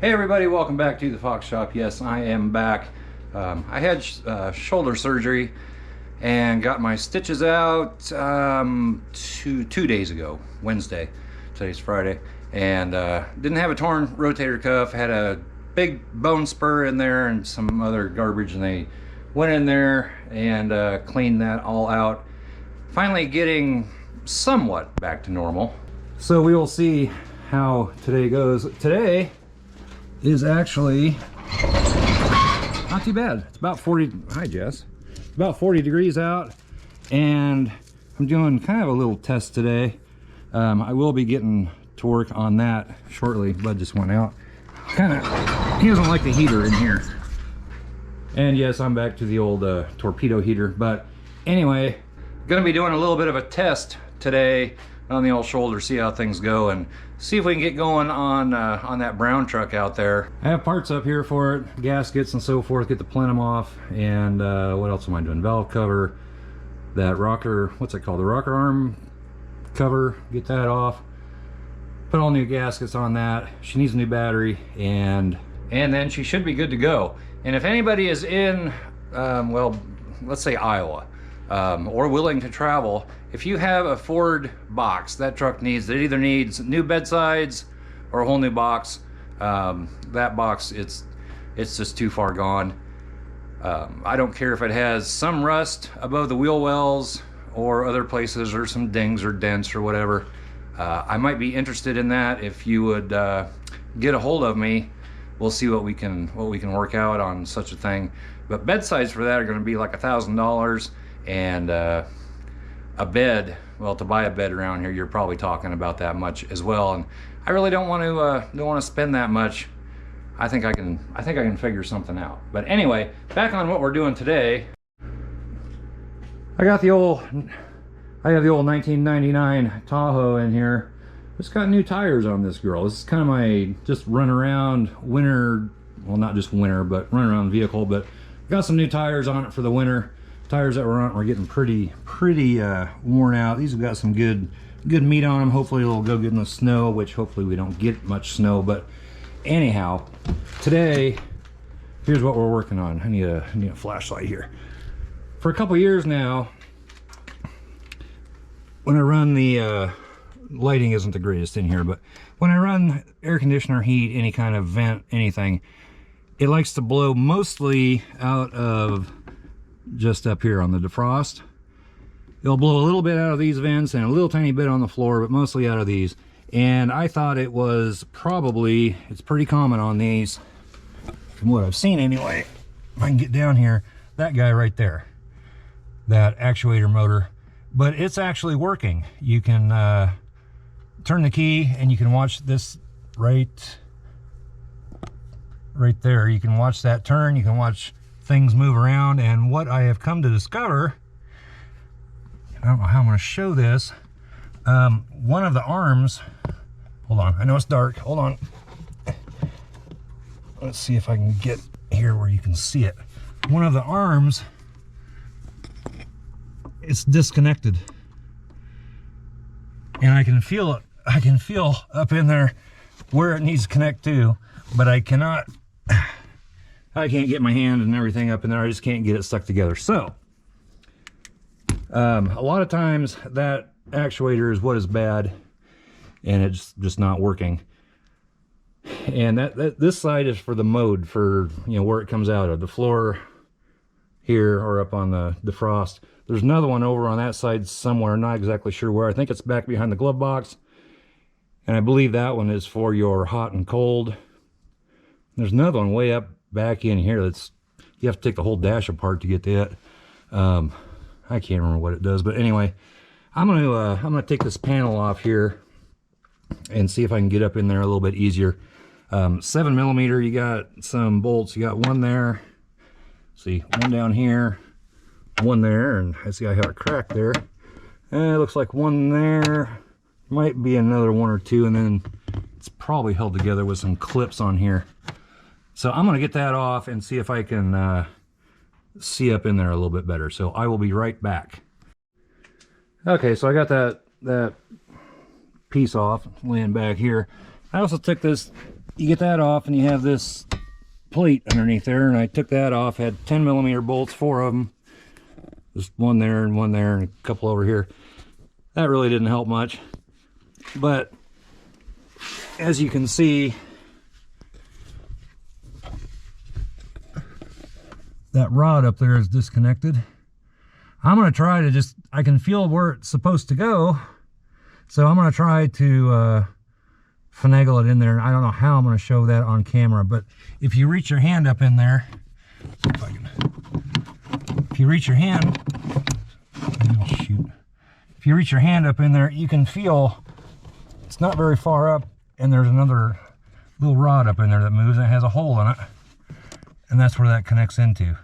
Hey everybody, welcome back to the Fox Shop. Yes, I am back. I had shoulder surgery and got my stitches out 2 days ago, Wednesday. Today's Friday. And didn't have a torn rotator cuff, had a big bone spur in there and some other garbage, and they went in there and cleaned that all out. Finally getting somewhat back to normal. So we will see how today goes. Today is actually not too bad. It's about 40, hi Jess. It's about 40 degrees out, and I'm doing kind of a little test today. I will be getting to work on that shortly. Bud just went out. He doesn't like the heater in here. And yes, I'm back to the old torpedo heater. But anyway, gonna be doing a little bit of a test today on the old shoulder, see how things go, and see if we can get going on that brown truck out there. I have parts up here for it, gaskets and so forth, get the plenum off, and what else am I doing? Valve cover, that rocker, what's it called? The rocker arm cover, get that off. Put all new gaskets on that. She needs a new battery, and then she should be good to go. And if anybody is in, well, let's say Iowa, or willing to travel, if you have a Ford box, that truck it either needs new bedsides or a whole new box. That box, it's just too far gone. I don't care if it has some rust above the wheel wells or other places, or some dings or dents or whatever. I might be interested in that. If you would get a hold of me, we'll see what we can work out on such a thing. But bedsides for that are going to be like $1,000, and a bed, well, to buy a bed around here, you're probably talking about that much as well. And I really don't want to spend that much. I think I can figure something out. But anyway, back on what we're doing today. I have the old 1999 Tahoe in here. It's got new tires on this girl. This is kind of my just run around winter, well, not just winter, but run around vehicle. But got some new tires on it for the winter. Tires that were on it were getting pretty worn out. These have got some good meat on them. Hopefully it'll go good in the snow, which hopefully we don't get much snow. But anyhow, today, here's what we're working on. I need a flashlight here. For a couple years now, when I run the lighting isn't the greatest in here, but when I run air conditioner, heat, any kind of vent, anything, it likes to blow mostly out of just up here on the defrost. It'll blow a little bit out of these vents and a little tiny bit on the floor, but mostly out of these. And I thought it was probably, it's pretty common on these, from what I've seen anyway. If I can get down here, that guy right there, that actuator motor. But it's actually working. You can turn the key and you can watch this right there. You can watch that turn, you can watch things move around. And what I have come to discover, I don't know how I'm going to show this, one of the arms, hold on, I know it's dark, hold on, let's see if I can get here where you can see it. One of the arms, it's disconnected, and I can feel it. I can feel up in there where it needs to connect to, but I can't get my hand and everything up in there. I just can't get it stuck together. So a lot of times that actuator is what is bad, and it's just not working. And this side is for the mode, for, you know, where it comes out of the floor here or up on the defrost. There's another one over on that side somewhere, not exactly sure where. I think it's back behind the glove box, and I believe that one is for your hot and cold. There's another one way up back in here that's, you have to take the whole dash apart to get that. I can't remember what it does, but anyway, I'm gonna take this panel off here and see if I can get up in there a little bit easier. 7mm, you got some bolts. You got one there, see, one down here, one there, and I see I have a crack there, and it looks like one there, might be another one or two, and then it's probably held together with some clips on here. So I'm going to get that off and see if I can see up in there a little bit better. So I will be right back. Okay, so I got that piece off, laying back here. I also took this you get that off and you have this plate underneath there, and I took that off. Had 10mm bolts, 4 of them, just one there and a couple over here. That really didn't help much, but as you can see, that rod up there is disconnected. I'm going to try to just, I can feel where it's supposed to go, so I'm going to try to finagle it in there. I don't know how I'm going to show that on camera, but if you reach your hand up in there, if you reach your hand, oh, shoot. If you reach your hand up in there, you can feel it's not very far up, and there's another little rod up in there that moves, and it has a hole in it, and that's where that connects into.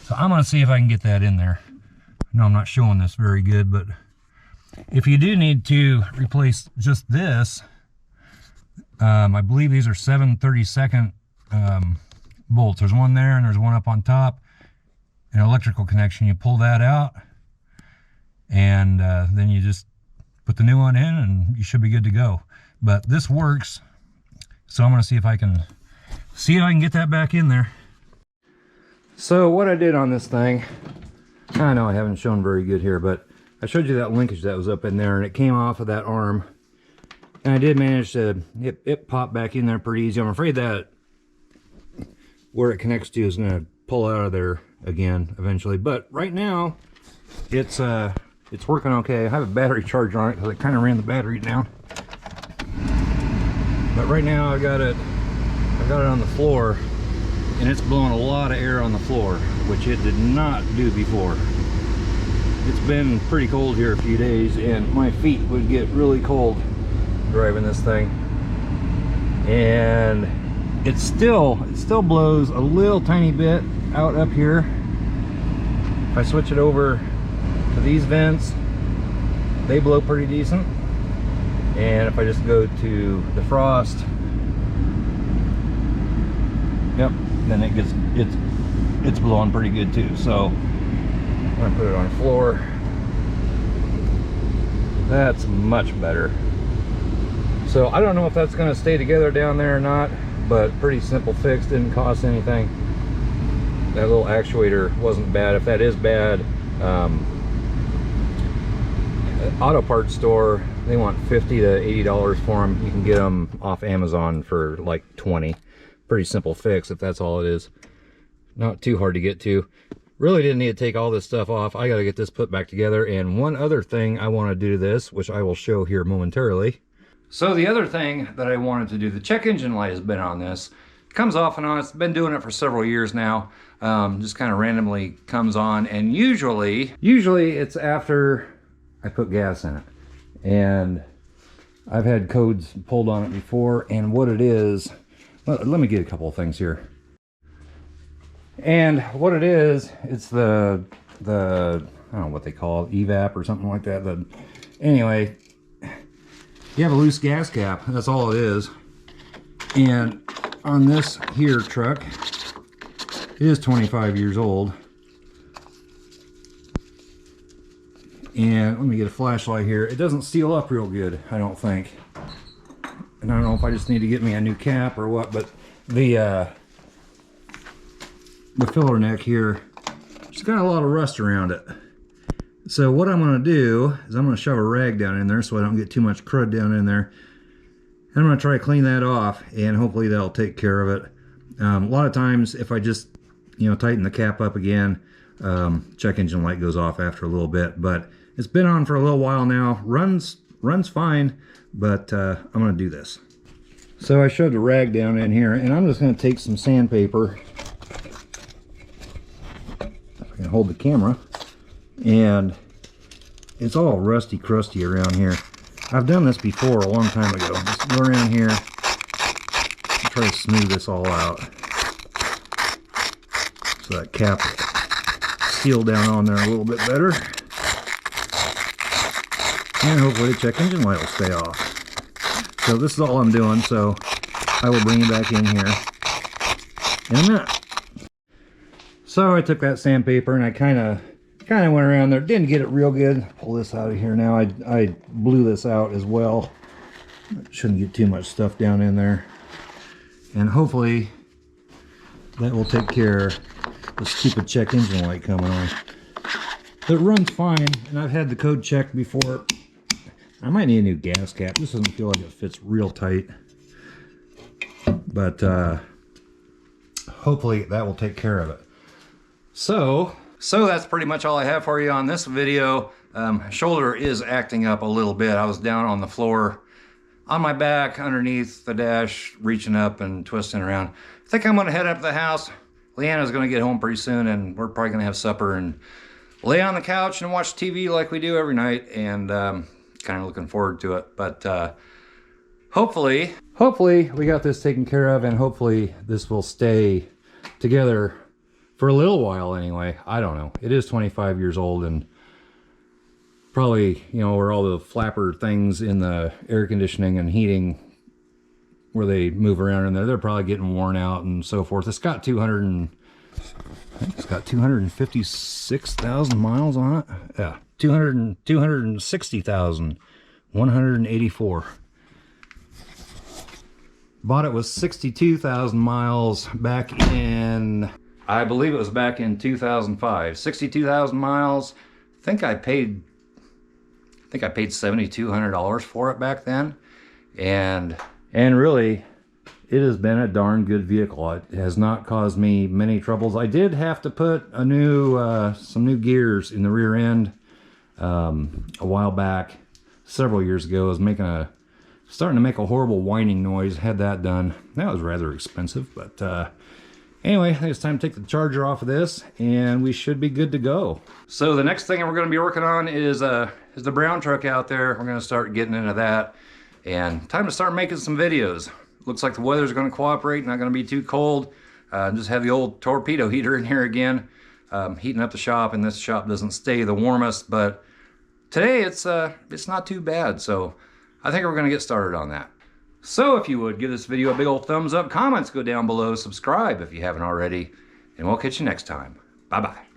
So I'm going to see if I can get that in there. No, I'm not showing this very good, but if you do need to replace just this, I believe these are 7/32 bolts. There's one there and there's one up on top, an electrical connection. You pull that out, and then you just put the new one in and you should be good to go. But this works, so I'm going to see if I can get that back in there. So what I did on this thing, I know I haven't shown very good here, but I showed you that linkage that was up in there, and it came off of that arm, and I did manage to, it popped back in there pretty easy. I'm afraid that where it connects to is going to pull out of there again eventually, but right now it's working okay. I have a battery charger on it because I kind of ran the battery down, but right now I got it on the floor, and it's blowing a lot of air on the floor, which it did not do before. It's been pretty cold here a few days, and my feet would get really cold driving this thing. And it still blows a little tiny bit out up here. If I switch it over to these vents, they blow pretty decent. And if I just go to defrost, yep, then it's blowing pretty good too. So I'm gonna put it on the floor. That's much better. So I don't know if that's gonna stay together down there or not, but pretty simple fix, didn't cost anything. That little actuator wasn't bad. If that is bad, auto parts store, they want $50 to $80 for them. You can get them off Amazon for like 20. Pretty simple fix if that's all it is. Not too hard to get to. Really didn't need to take all this stuff off. I got to get this put back together. And one other thing I want to do to this, which I will show here momentarily. So the other thing that I wanted to do, the check engine light has been on this. It comes off and on. It's been doing it for several years now. Just kind of randomly comes on, and usually it's after I put gas in it. And I've had codes pulled on it before, and what it is, let me get a couple of things here. And what it is, it's the I don't know what they call it, evap or something like that. But anyway, you have a loose gas cap. That's all it is. And on this here truck, it is 25 years old. And let me get a flashlight here. It doesn't seal up real good, I don't think. And I don't know if I just need to get me a new cap or what, but the filler neck here, it's got a lot of rust around it. So what I'm going to do is I'm going to shove a rag down in there so I don't get too much crud down in there. And I'm going to try to clean that off, and hopefully that'll take care of it. A lot of times if I just, tighten the cap up again, check engine light goes off after a little bit. But it's been on for a little while now. Runs fine, but I'm going to do this. So I shoved a rag down in here, and I'm just going to take some sandpaper. If I can hold the camera. And it's all rusty crusty around here. I've done this before a long time ago. Just go around here and try to smooth this all out so that cap will seal down on there a little bit better, and hopefully the check engine light will stay off. So this is all I'm doing, so I will bring you back in here in a minute. So I took that sandpaper and I kind of went around there, didn't get it real good. Pull this out of here now. I blew this out as well. Shouldn't get too much stuff down in there. and hopefully that will take care. Let's keep a check engine light coming on. It runs fine, and I've had the code checked before. I might need a new gas cap. This doesn't feel like it fits real tight, but hopefully that will take care of it. So that's pretty much all I have for you on this video. Shoulder is acting up a little bit. I was down on the floor on my back underneath the dash, reaching up and twisting around. I think I'm gonna head up to the house. Leanna's gonna get home pretty soon, and we're probably gonna have supper and lay on the couch and watch TV like we do every night, and kind of looking forward to it. But hopefully we got this taken care of, and hopefully this will stay together for a little while anyway. I don't know. It is 25 years old, and probably, you know, where all the flapper things in the air conditioning and heating, where they move around in there, they're probably getting worn out and so forth. It's got 256,000 miles on it. Yeah, 260,184. Bought it with 62,000 miles back in, I believe it was back in 2005. 62,000 miles. I think I paid $7,200 for it back then, and really, it has been a darn good vehicle. It has not caused me many troubles. I did have to put a new some new gears in the rear end a while back, several years ago. It was starting to make a horrible whining noise. Had that done. That was rather expensive, but anyway, I think it's time to take the charger off of this, and we should be good to go. So the next thing we're going to be working on is the brown truck out there. We're going to start getting into that, and time to start making some videos. Looks like the weather's going to cooperate, not going to be too cold. Just have the old torpedo heater in here again, heating up the shop, and this shop doesn't stay the warmest, but today it's not too bad, so I think we're going to get started on that. So if you would, give this video a big old thumbs up, comments go down below, subscribe if you haven't already, and we'll catch you next time. Bye-bye.